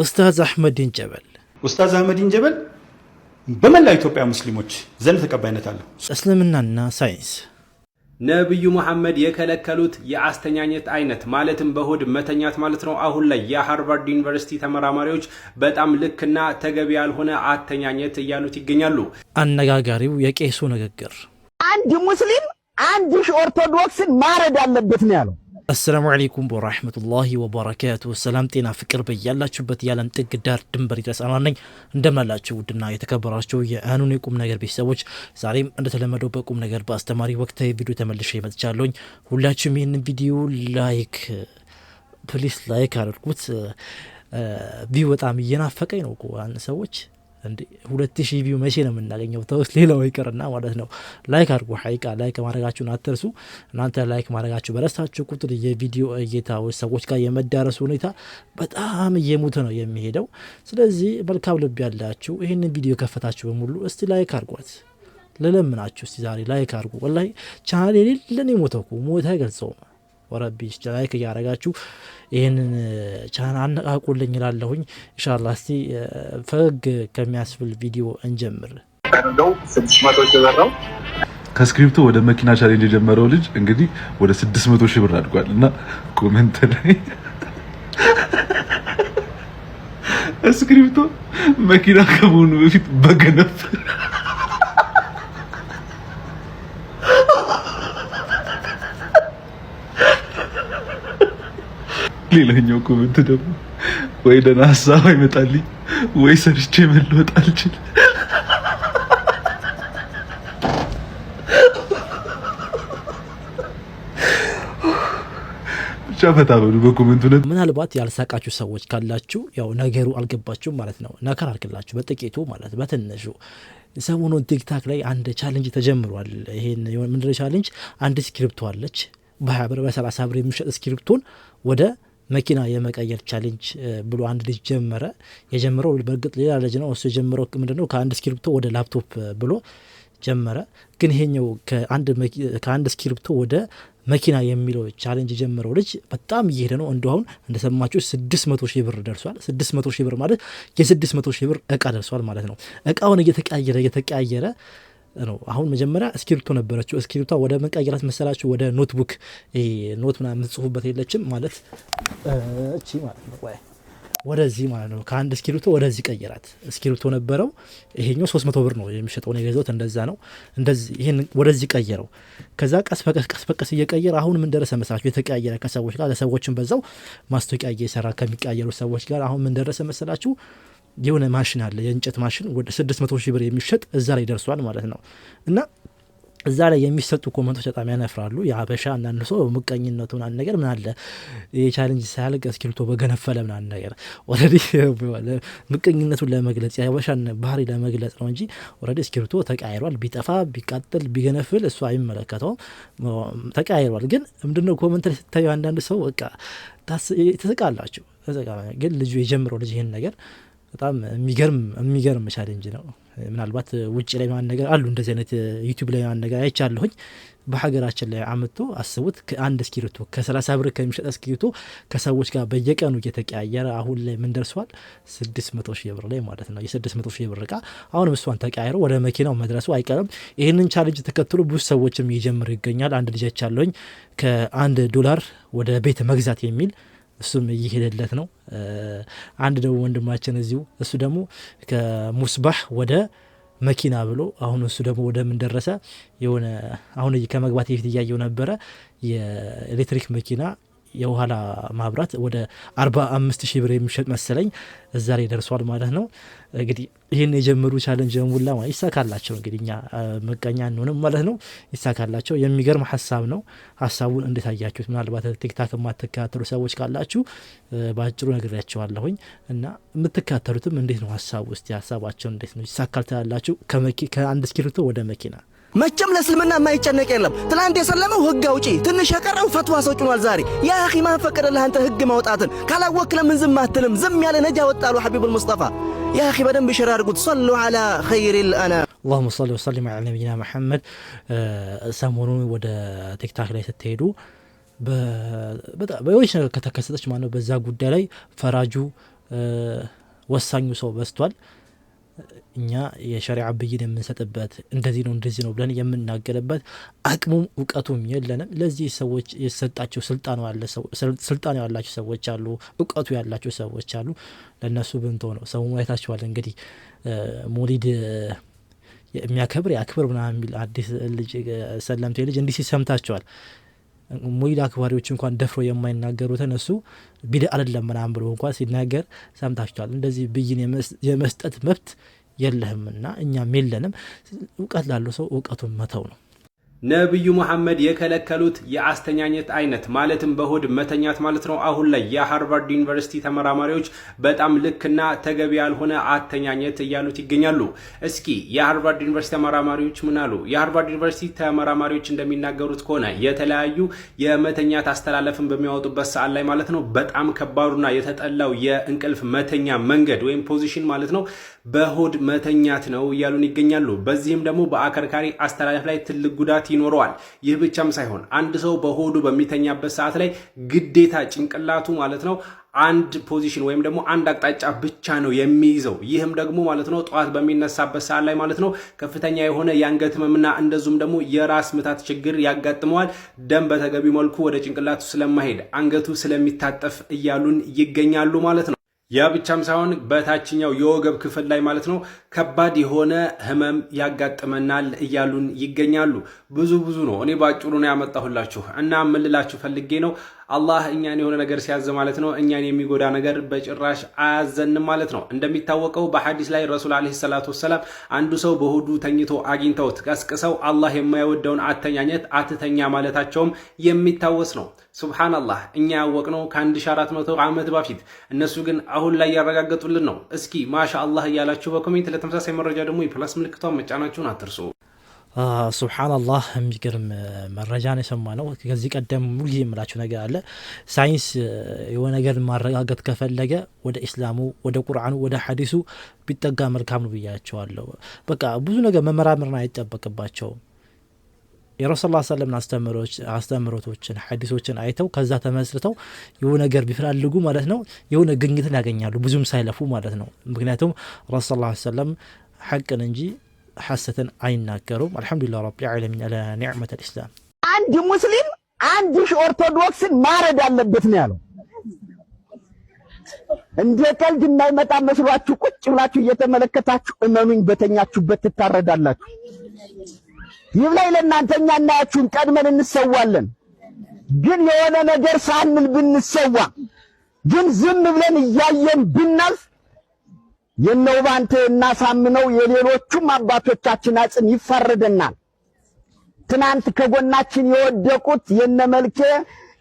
ኡስታዝ አህመዲን ጀበል በመላው ኢትዮጵያ ሙስሊሞች ዘንድ ተቀባይነት አለው። እስልምናና ሳይንስ ነብዩ መሐመድ የከለከሉት የአስተኛኘት አይነት ማለትም በሆድ መተኛት ማለት ነው። አሁን ላይ የሃርቫርድ ዩኒቨርሲቲ ተመራማሪዎች በጣም ልክና ተገቢ ያልሆነ አስተኛኘት እያሉት ይገኛሉ። አነጋጋሪው የቄሱ ንግግር አንድ ሙስሊም አንድ ኦርቶዶክስን ማረድ አለበት ነው ያለው። አሰላሙ አለይኩም ወራህመቱላሂ ወበረካቱ። ሰላም ጤና ፍቅር በያላችሁበት የዓለም ጥግ ዳር ድንበር ይድረስ። አማነኝ እንደምናላችሁ ውድና የተከበራችሁ የአኑን የቁም ነገር ቤተሰቦች ዛሬም እንደተለመደው በቁም ነገር በአስተማሪ ወቅታዊ ቪዲዮ ተመልሼ መጥቻለሁኝ። ሁላችሁም ይህንን ቪዲዮ ፕሊስ ላይክ አድርጉት። ቪው በጣም እየናፈቀኝ ነው እኮ ሰዎች እንዴ 2000 ቪው መቼ ነው የምናገኘው? ተውስ ሌላው ይቀርና ማለት ነው። ላይክ አድርጉ። ሀይቃ ላይክ ማድረጋችሁን አትርሱ። እናንተ ላይክ ማድረጋችሁ በረስታችሁ ቁጥር የቪዲዮ እይታው ሰዎች ጋር የመዳረሱ ሁኔታ በጣም እየሞተ ነው የሚሄደው። ስለዚህ መልካም ልብ ያላችሁ ይሄንን ቪዲዮ ከፈታችሁ በሙሉ እስቲ ላይክ አድርጓት። ለለምናችሁ እስቲ ዛሬ ላይክ አድርጉ። ወላሂ ቻናሌ ለኔ ሞተኩ ሞተ አይገልጸውም። ወረቢ ላይክ ያረጋችሁ ይሄንን ቻናል አነቃቁልኝ እላለሁኝ። ኢንሻአላህ እስቲ ፈግ ከሚያስብል ቪዲዮ እንጀምር። ከስክሪፕቶ ወደ መኪና ቻሌንጅ የጀመረው ልጅ እንግዲህ ወደ 600 ሺህ ብር አድጓል እና ኮሜንት ላይ ስክሪፕቶ መኪና ከመሆኑ በፊት በገነፍ ሌላኛው ኮሜንት ደግሞ ወይ ደህና ሀሳብ አይመጣልኝ ወይ ሰርቼ መለወጥ አልችል። ብቻ ፈታ በሉ በኮሜንቱ ላይ። ምናልባት ያልሳቃችሁ ሰዎች ካላችሁ ያው ነገሩ አልገባችሁም ማለት ነው። ነከር አድርግላችሁ በጥቂቱ ማለት በትንሹ ሰሞኑን ቲክታክ ላይ አንድ ቻሌንጅ ተጀምሯል። ይሄን ምንድነው ቻሌንጅ? አንድ ስክሪፕቶ አለች በ20 ብር በ30 ብር የሚሸጥ ስክሪፕቶን ወደ መኪና የመቀየር ቻሌንጅ ብሎ አንድ ልጅ ጀመረ። የጀመረው በእርግጥ ሌላ ልጅ ነው። እሱ የጀመረው ምንድነው ከአንድ ስክሪፕቶ ወደ ላፕቶፕ ብሎ ጀመረ። ግን ይሄኛው ከአንድ ስክሪፕቶ ወደ መኪና የሚለው ቻሌንጅ የጀመረው ልጅ በጣም እየሄደ ነው። እንደው እንደሰማችሁ 600 ሺህ ብር ደርሷል። 600 ሺህ ብር ማለት የ600 ሺህ ብር እቃ ደርሷል ማለት ነው። እቃውን እየተቀያየረ ነው። አሁን መጀመሪያ ስክሪፕቶ ነበረችው። ስክሪፕቷ ወደ መቀየራት መሰላችሁ ወደ ኖትቡክ ኖት ምናምን የምትጽፉበት የለችም ማለት እቺ ማለት ነው። ወደዚህ ማለት ነው። ከአንድ ስክሪፕቶ ወደዚህ ቀየራት። ስክሪፕቶ ነበረው ይሄኛው 300 ብር ነው የሚሸጠው ነው የገዛሁት። እንደዛ ነው። እንደዚህ ይሄን ወደዚህ ቀየረው። ከዛ ቀስ በቀስ እየቀየረ አሁን ምን ደረሰ መሰላችሁ? የተቀያየረ ከሰዎች ጋር ለሰዎችም በዛው ማስታወቂያ እየሰራ ከሚቀያየሩ ሰዎች ጋር አሁን ምን ደረሰ መሰላችሁ? የሆነ ማሽን አለ፣ የእንጨት ማሽን ወደ 600 ሺህ ብር የሚሸጥ እዛ ላይ ደርሷል ማለት ነው። እና እዛ ላይ የሚሰጡ ኮመንቶች በጣም ያነፍራሉ። የሀበሻ አንዳንድ ሰው ምቀኝነቱ ምናምን ነገር ምን አለ የቻሌንጅ ሳያልቅ እስክሪብቶ በገነፈለ ምናምን ነገር ኦልሬዲ ምቀኝነቱን ለመግለጽ የሀበሻን ባህሪ ለመግለጽ ነው እንጂ ኦልሬዲ እስክሪብቶ ተቀያይሯል። ቢጠፋ ቢቃጠል ቢገነፍል እሱ አይመለከተውም፣ ተቀያይሯል። ግን ምንድነው ኮመንት ላይ ስታዩ አንዳንድ ሰው በቃ ተስቃላችሁ። ግን ልጁ የጀምረው ልጅ ይሄን ነገር በጣም የሚገርም ቻሌንጅ ነው። ምናልባት ውጭ ላይ ማን ነገር አሉ እንደዚህ አይነት ዩቲዩብ ላይ ማን ነገር አይቻለሁኝ። በሀገራችን ላይ አመጡ አስቡት። ከአንድ ስክሪፕቶ ከ30 ብር ከሚሸጥ ስክሪፕቶ ከሰዎች ጋር በየቀኑ እየተቀያየረ አሁን ላይ ምን ደርሷል? 600 ሺህ ብር ላይ ማለት ነው። የ600 ሺህ ብር እቃ አሁንም እሷን ተቀያይሮ ወደ መኪናው መድረሱ አይቀርም። ይህንን ቻሌንጅ ተከትሎ ብዙ ሰዎችም እየጀመሩ ይገኛል። አንድ ልጅ አይቻለሁኝ $1 ወደ ቤት መግዛት የሚል እሱም እየሄደለት ነው። አንድ ደግሞ ወንድማችን እዚሁ እሱ ደግሞ ከሙስባህ ወደ መኪና ብሎ አሁን እሱ ደግሞ ወደ ምን ደረሰ? የሆነ አሁን ከመግባት በፊት እያየው ነበረ የኤሌክትሪክ መኪና የኋላ ማብራት ወደ 45 ሺህ ብር የሚሸጥ መሰለኝ እዛ ላይ ደርሷል ማለት ነው። እንግዲህ ይህን የጀመሩ ቻሌንጅ ሙላ ይሳካላቸው። እንግዲህ እኛ መቀኛ እንሆንም ማለት ነው። ይሳካላቸው። የሚገርም ሀሳብ ነው። ሀሳቡን እንዴት አያችሁት? ምናልባት ቲክታክ የማትከታተሉ ሰዎች ካላችሁ በአጭሩ ነግሬያቸዋለሁኝ እና የምትከታተሉትም እንዴት ነው ሀሳቡ? እስቲ ሀሳባቸው እንዴት ነው? ይሳካል ትላላችሁ? ከአንድ ስክሪፕቶ ወደ መኪና መቼም ለእስልምና የማይጨነቅ የለም። ትላንት የሰለመው ህግ አውጪ ትንሽ የቀረው ፈትዋ ሰጭ ሆኗል ዛሬ። ያ አኺ ማን ፈቀደልህ አንተ ህግ ማውጣትን? ካላወክ ለምን ዝም አትልም? ዝም ያለ ነጃ ወጣሉ ሐቢቡል ሙስጠፋ። ያ አኺ በደንብ ይሽራ አድርጉት። ሰሉ ዐላ ኸይሪል አናም። اللهم صل وسلم على نبينا محمد። ሰሞኑን ወደ ቲክታክ ላይ ስትሄዱ በጣም በወይስ ከተከሰተች ማለት ነው በዛ ጉዳይ ላይ ፈራጁ ወሳኙ ሰው በስቷል። እኛ የሸሪዓ ብይን የምንሰጥበት እንደዚህ ነው ብለን የምናገርበት አቅሙም እውቀቱም የለንም። ለዚህ ሰዎች የሰጣቸው ስልጣን ያላቸው ሰዎች አሉ፣ እውቀቱ ያላቸው ሰዎች አሉ። ለነሱ ብንቶ ነው ሰው ማየታቸዋል። እንግዲህ ሞሊድ የሚያከብር ያክብር ምናምን የሚል አዲስ ልጅ ሰለምቴ ልጅ እንዲህ ሲሰምታቸዋል። ሞሊድ አክባሪዎች እንኳን ደፍሮ የማይናገሩትን እሱ ቢድዓ አይደለም ምናምን ብሎ እንኳን ሲናገር ሰምታችኋል። እንደዚህ ብይን የመስጠት መብት የለህምና እኛም የለንም። እውቀት ላለው ሰው እውቀቱን መተው ነው። ነብዩ መሐመድ የከለከሉት የአስተኛኘት አይነት ማለትም በሆድ መተኛት ማለት ነው። አሁን ላይ የሃርቫርድ ዩኒቨርሲቲ ተመራማሪዎች በጣም ልክና ተገቢ ያልሆነ አተኛኘት እያሉት ይገኛሉ። እስኪ የሃርቫርድ ዩኒቨርሲቲ ተመራማሪዎች ምን አሉ? የሃርቫርድ ዩኒቨርሲቲ ተመራማሪዎች እንደሚናገሩት ከሆነ የተለያዩ የመተኛት አስተላለፍን በሚያወጡበት ሰዓት ላይ ማለት ነው በጣም ከባዱና የተጠላው የእንቅልፍ መተኛ መንገድ ወይም ፖዚሽን ማለት ነው በሆድ መተኛት ነው እያሉን ይገኛሉ። በዚህም ደግሞ በአከርካሪ አስተላለፍ ላይ ትልቅ ጉዳት ይኖረዋል። ይህ ብቻም ሳይሆን አንድ ሰው በሆዱ በሚተኛበት ሰዓት ላይ ግዴታ ጭንቅላቱ ማለት ነው አንድ ፖዚሽን ወይም ደግሞ አንድ አቅጣጫ ብቻ ነው የሚይዘው። ይህም ደግሞ ማለት ነው ጠዋት በሚነሳበት ሰዓት ላይ ማለት ነው ከፍተኛ የሆነ የአንገት ህመምና እንደዚሁም ደግሞ የራስ ምታት ችግር ያጋጥመዋል። ደም በተገቢ መልኩ ወደ ጭንቅላቱ ስለማይሄድ አንገቱ ስለሚታጠፍ እያሉን ይገኛሉ ማለት ነው። ያ ብቻም ሳይሆን በታችኛው የወገብ ክፍል ላይ ማለት ነው ከባድ የሆነ ህመም ያጋጥመናል እያሉን ይገኛሉ። ብዙ ነው። እኔ ባጭሩ ነው ያመጣሁላችሁ እና ምልላችሁ ፈልጌ ነው አላህ እኛን የሆነ ነገር ሲያዝ ማለት ነው እኛን የሚጎዳ ነገር በጭራሽ አያዘንም ማለት ነው። እንደሚታወቀው በሐዲስ ላይ ረሱል አለይሂ ሰላቱ ወሰለም አንዱ ሰው በሆዱ ተኝቶ አግኝተውት ቀስቅሰው አላህ የማይወደውን አተኛኘት አትተኛ ማለታቸውም የሚታወስ ነው። ሱብሃንአላህ እኛ ያወቅነው ከ1400 ዓመት በፊት እነሱ ግን አሁን ላይ ያረጋገጡልን ነው። እስኪ ማሻአላህ እያላችሁ በኮሜንት ለተመሳሳይ መረጃ ደግሞ የፕላስ ምልክቷን መጫናችሁን አትርሱ። ሱብሃንአላህ የሚገርም መረጃ ነው የሰማነው። ከዚህ ቀደም ሙሉ የምላችሁ ነገር አለ። ሳይንስ የሆነ ነገር ማረጋገጥ ከፈለገ ወደ ኢስላሙ፣ ወደ ቁርአኑ፣ ወደ ሐዲሱ ቢጠጋ መልካም ነው ብያቸዋለሁ። በቃ ብዙ ነገር መመራመርና አይጠበቅባቸውም። የረሱል ሰለላሁ ዐለይሂ ወሰለም አስተምሮቶችን ሐዲሶችን አይተው ከዛ ተመስርተው የሆነ ነገር ቢፈልጉ ማለት ነው የሆነ ግኝትን ያገኛሉ ብዙም ሳይለፉ ማለት ነው። ምክንያቱም ረሱል ሰለላሁ ዐለይሂ ወሰለም ሐቅን እንጂ ሐሰትን አይናገሩም። አልহামዱሊላህ ረቢል ዓለሚን አላ ኒዕመተ الاسلام። አንድ ሙስሊም አንድ ኦርቶዶክስን ማረድ አለበት ነው ያለው። እንደ ቀልድ የማይመጣ መስሏችሁ ቁጭ ብላችሁ እየተመለከታችሁ እመኑኝ በተኛችሁበት ትታረዳላችሁ። ይብላይ ለእናንተኛ እናያችሁን ቀድመን እንሰዋለን። ግን የሆነ ነገር ሳንል ብንሰዋ ግን ዝም ብለን እያየን ብናልፍ የነውባንተ እናሳምነው የሌሎቹም አባቶቻችን አጽም ይፈረደናል። ትናንት ከጎናችን የወደቁት የነመልከ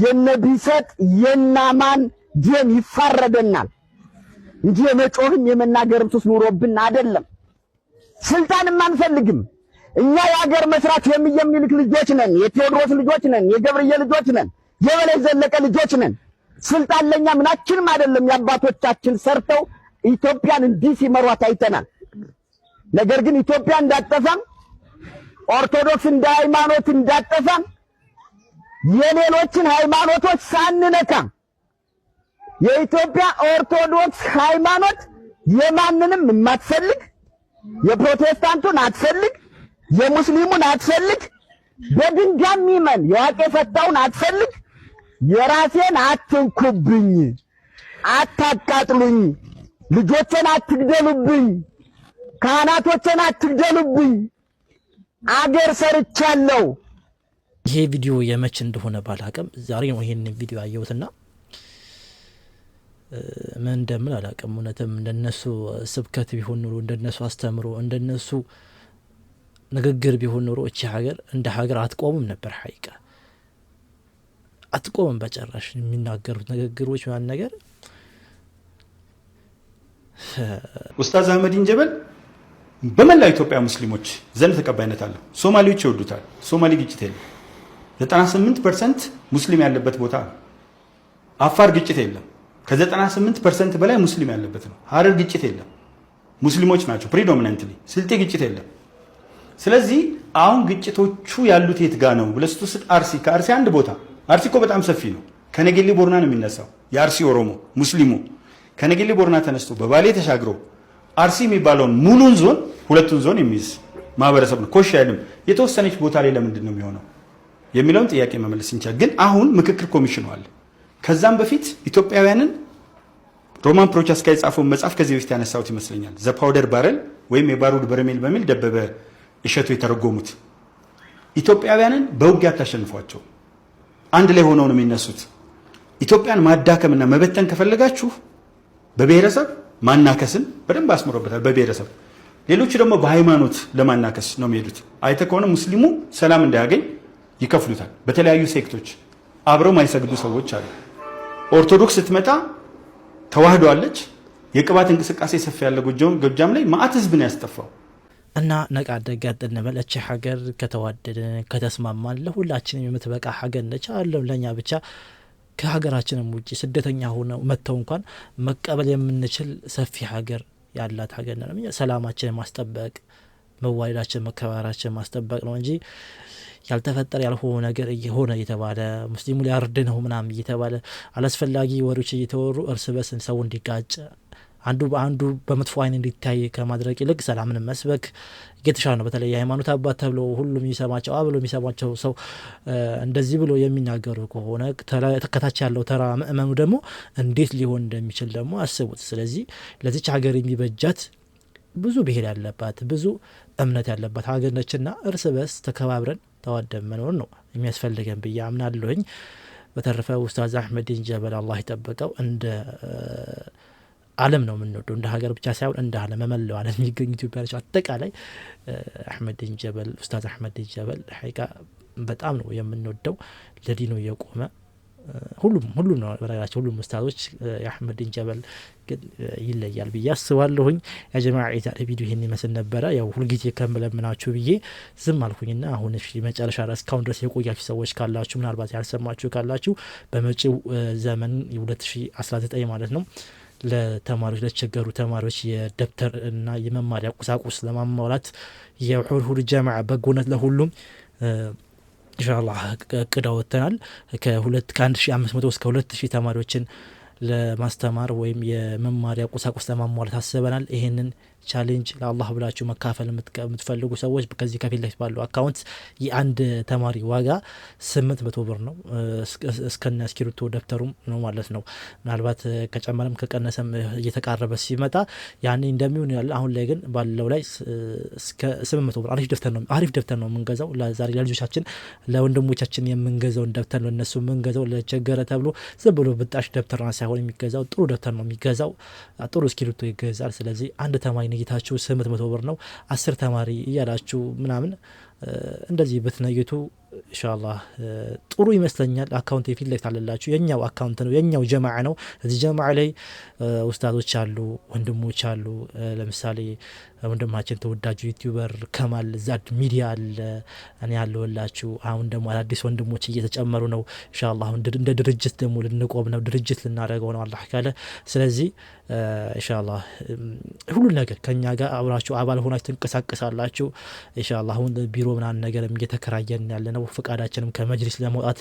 የነቢሰጥ የናማን ደም ይፈረደናል እንጂ የመጮህም የመናገርም ሱስ ኑሮብን አይደለም። ስልጣንም አንፈልግም። እኛ የሀገር መስራት የሚልክ ልጆች ነን። የቴዎድሮስ ልጆች ነን። የገብርዬ ልጆች ነን። የበላይ ዘለቀ ልጆች ነን። ስልጣን ለኛ ምናችንም አይደለም። የአባቶቻችን ሰርተው ኢትዮጵያን እንዲህ ሲመሯት አይተናል። ነገር ግን ኢትዮጵያ እንዳጠፋም ኦርቶዶክስ እንደ ሃይማኖት እንዳጠፋም የሌሎችን ሃይማኖቶች ሳንነካ የኢትዮጵያ ኦርቶዶክስ ሃይማኖት የማንንም የማትፈልግ የፕሮቴስታንቱን አትፈልግ፣ የሙስሊሙን አትፈልግ፣ በድንጋይ የሚመን የዋቄ ፈታውን አትፈልግ። የራሴን አትንኩብኝ፣ አታቃጥሉኝ፣ ልጆቼን አትግደሉብኝ፣ ካህናቶቼን አትግደሉብኝ፣ አገር ሰርቻለሁ። ይሄ ቪዲዮ የመች እንደሆነ ባላቅም ዛሬ ነው ይሄን ቪዲዮ አየሁትና ምን እንደምን አላቅም። እውነትም እንደነሱ ስብከት ቢሆን ኖሮ እንደነሱ አስተምሮ እንደነሱ ንግግር ቢሆን ኖሮ እቺ ሀገር እንደ ሀገር አትቆምም ነበር። ሐቂቃ አትቆምም በጭራሽ። የሚናገሩት ንግግሮች ማን ነገር ኡስታዝ አህመዲን ጀበል በመላው ኢትዮጵያ ሙስሊሞች ዘንድ ተቀባይነት አለው። ሶማሌዎች ይወዱታል። ሶማሌ ግጭት የለም። 98% ሙስሊም ያለበት ቦታ ነው። አፋር ግጭት የለም። ከ98% በላይ ሙስሊም ያለበት ነው። ሀረር ግጭት የለም። ሙስሊሞች ናቸው ፕሪዶሚናንትሊ። ስልጤ ግጭት የለም። ስለዚህ አሁን ግጭቶቹ ያሉት የት ጋ ነው ብለህ ስትወስድ አርሲ፣ ከአርሲ አንድ ቦታ፣ አርሲ እኮ በጣም ሰፊ ነው። ከነጌሌ ቦርና ነው የሚነሳው የአርሲ ኦሮሞ ሙስሊሙ። ከነገሌ ቦረና ተነስቶ በባሌ ተሻግሮ አርሲ የሚባለውን ሙሉን ዞን ሁለቱን ዞን የሚይዝ ማህበረሰብ ነው። ኮሽ አይልም። የተወሰነች ቦታ ላይ ለምንድን ነው የሚሆነው የሚለውን ጥያቄ መመለስ እንችላለን። ግን አሁን ምክክር ኮሚሽኑ አለ። ከዛም በፊት ኢትዮጵያውያንን ሮማን ፕሮቻስካ የጻፈውን መጽሐፍ ከዚህ በፊት ያነሳሁት ይመስለኛል። ዘ ፓውደር ባረል ወይም የባሩድ በርሜል በሚል ደበበ እሸቱ የተረጎሙት። ኢትዮጵያውያንን በውጊያ አታሸንፏቸው፣ አንድ ላይ ሆነው ነው የሚነሱት። ኢትዮጵያን ማዳከምና መበተን ከፈለጋችሁ በብሔረሰብ ማናከስን በደንብ አስምሮበታል። በብሔረሰብ ሌሎቹ ደግሞ በሃይማኖት ለማናከስ ነው የሚሄዱት። አይተ ከሆነ ሙስሊሙ ሰላም እንዳያገኝ ይከፍሉታል። በተለያዩ ሴክቶች አብረው ማይሰግዱ ሰዎች አሉ። ኦርቶዶክስ ስትመጣ ተዋህደዋለች። የቅባት እንቅስቃሴ ሰፊ ያለ ጎጃም ላይ ማአት ህዝብ ነው ያስጠፋው። እና ነቃ ደጋጥ እንበል። እቺ ሀገር ከተዋደድን ከተስማማን ለሁላችንም የምትበቃ ሀገር ነች። አለም ለኛ ብቻ ከሀገራችንም ውጪ ስደተኛ ሆነው መተው እንኳን መቀበል የምንችል ሰፊ ሀገር ያላት ሀገር ነው። ሰላማችንን ማስጠበቅ፣ መዋደዳችን፣ መከባበራችን ማስጠበቅ ነው እንጂ ያልተፈጠረ ያልሆነ ነገር እየሆነ እየተባለ ሙስሊሙ ሊያርድ ነው ምናምን እየተባለ አላስፈላጊ ወሬዎች እየተወሩ እርስ በርስ ሰው እንዲጋጭ አንዱ በአንዱ በመጥፎ አይን እንዲታይ ከማድረግ ይልቅ ሰላምን መስበክ የተሻለ ነው። በተለይ የሃይማኖት አባት ተብሎ ሁሉም የሚሰማቸው ብሎ የሚሰማቸው ሰው እንደዚህ ብሎ የሚናገሩ ከሆነ ከታች ያለው ተራ ምእመኑ ደግሞ እንዴት ሊሆን እንደሚችል ደግሞ አስቡት። ስለዚህ ለዚች ሀገር የሚበጃት ብዙ ብሄር ያለባት ብዙ እምነት ያለባት ሀገር ነችና እርስ በርስ ተከባብረን ተዋደን መኖር ነው የሚያስፈልገን ብዬ አምናለሁኝ። በተረፈ ኡስታዝ አህመዲን ጀበል አላህ ይጠብቀው። እንደ ዓለም ነው የምንወደው፣ እንደ ሀገር ብቻ ሳይሆን እንደ ዓለም መመለው ዓለም የሚገኙ ኢትዮጵያኖች አጠቃላይ አህመዲን ጀበል ኡስታዝ አህመዲን ጀበል ሐቂቃ በጣም ነው የምንወደው። ለዲኑ የቆመ ሁሉም ነው በነገራችን ሁሉም ኡስታዞች የአህመዲን ጀበል ግን ይለያል ብዬ አስባለሁኝ። ያ ጀማዓ የዛሬ ቪዲዮ ይሄን ይመስል ነበረ። ያው ሁልጊዜ ከምለምናችሁ ብዬ ዝም አልኩኝና አሁን እሺ መጨረሻ ድረስ እስካሁን ድረስ የቆያችሁ ሰዎች ካላችሁ ምናልባት ያልሰማችሁ ካላችሁ በመጪው ዘመን 2019 ማለት ነው ለተማሪዎች ለተቸገሩ ተማሪዎች የደብተር እና የመማሪያ ቁሳቁስ ለማሟላት የሁል ጀማዓ በጎነት ለሁሉም ኢንሻአላህ እቅድ አውጥተናል። ከ1500 እስከ 2000 ተማሪዎችን ለማስተማር ወይም የመማሪያ ቁሳቁስ ለማሟላት አስበናል። ይሄንን ቻሌንጅ ለአላህ ብላችሁ መካፈል የምትፈልጉ ሰዎች ከዚህ ከፊት ላይ ባለው አካውንት የአንድ ተማሪ ዋጋ 800 ብር ነው። እስከነ እስክሪብቶ ደብተሩም ነው ማለት ነው። ምናልባት ከጨመረም ከቀነሰም እየተቃረበ ሲመጣ ያኔ እንደሚሆን ያለ። አሁን ላይ ግን ባለው ላይ እስከ 800 ብር አሪፍ ደብተር ነው የምንገዛው። ለዛሬ ለልጆቻችን ለወንድሞቻችን የምንገዛው ደብተር ነው እነሱ የምንገዛው። ለቸገረ ተብሎ ዝም ብሎ ብጣሽ ደብተር ሳይሆን የሚገዛው ጥሩ ደብተር ነው የሚገዛው። ጥሩ እስክሪብቶ ይገዛል። ስለዚህ አንድ ተማሪ ነይታችሁ 800 ብር ነው። 10 ተማሪ እያላችሁ ምናምን እንደዚህ በትነይቱ ኢንሻአላህ ጥሩ ይመስለኛል። አካውንት የፊት ላይ ታለላችሁ የኛው አካውንት ነው የኛው ጀማዓ ነው። እዚህ ጀማዓ ላይ ኡስታዞች አሉ፣ ወንድሞች አሉ። ለምሳሌ ወንድማችን ተወዳጁ ዩቲዩበር ከማል ዛድ ሚዲያ አለ፣ እኔ ያለውላችሁ። አሁን ደግሞ አዳዲስ ወንድሞች እየተጨመሩ ነው። ኢንሻአላህ እንደ ድርጅት ደግሞ ልንቆም ነው፣ ድርጅት ልናደርገው ነው አላህ ካለ። ስለዚህ ኢንሻአላህ ሁሉ ነገር ከኛ ጋር አብራችሁ አባል ሆናችሁ ትንቀሳቀሳላችሁ። ኢንሻአላህ አሁን ቢሮ ምናምን ነገር እየተከራየን ያለ ነው። ፈቃዳችንም ከመጅሊስ ለመውጣት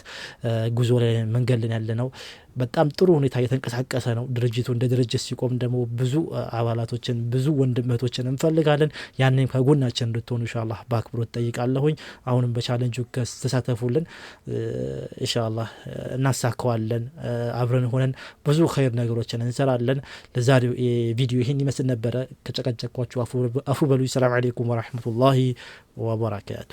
ጉዞ ላይ መንገድ ላይ ያለ ነው። በጣም ጥሩ ሁኔታ እየተንቀሳቀሰ ነው ድርጅቱ። እንደ ድርጅት ሲቆም ደግሞ ብዙ አባላቶችን ብዙ ወንድመቶችን እንፈልጋለን። ያኔም ከጎናችን እንድትሆኑ ኢንሻአላህ በአክብሮት ጠይቃለሁኝ። አሁንም በቻሌንጁ ተሳተፉልን ኢንሻአላህ እናሳካዋለን። አብረን ሆነን ብዙ ኸይር ነገሮችን እንሰራለን። ለዛሬው ቪዲዮ ይሄን ይመስል ነበረ። ከጨቀጨቋችሁ አፉ በሉ። ሰላም አለይኩም ወራህመቱላሂ ወበረካቱ።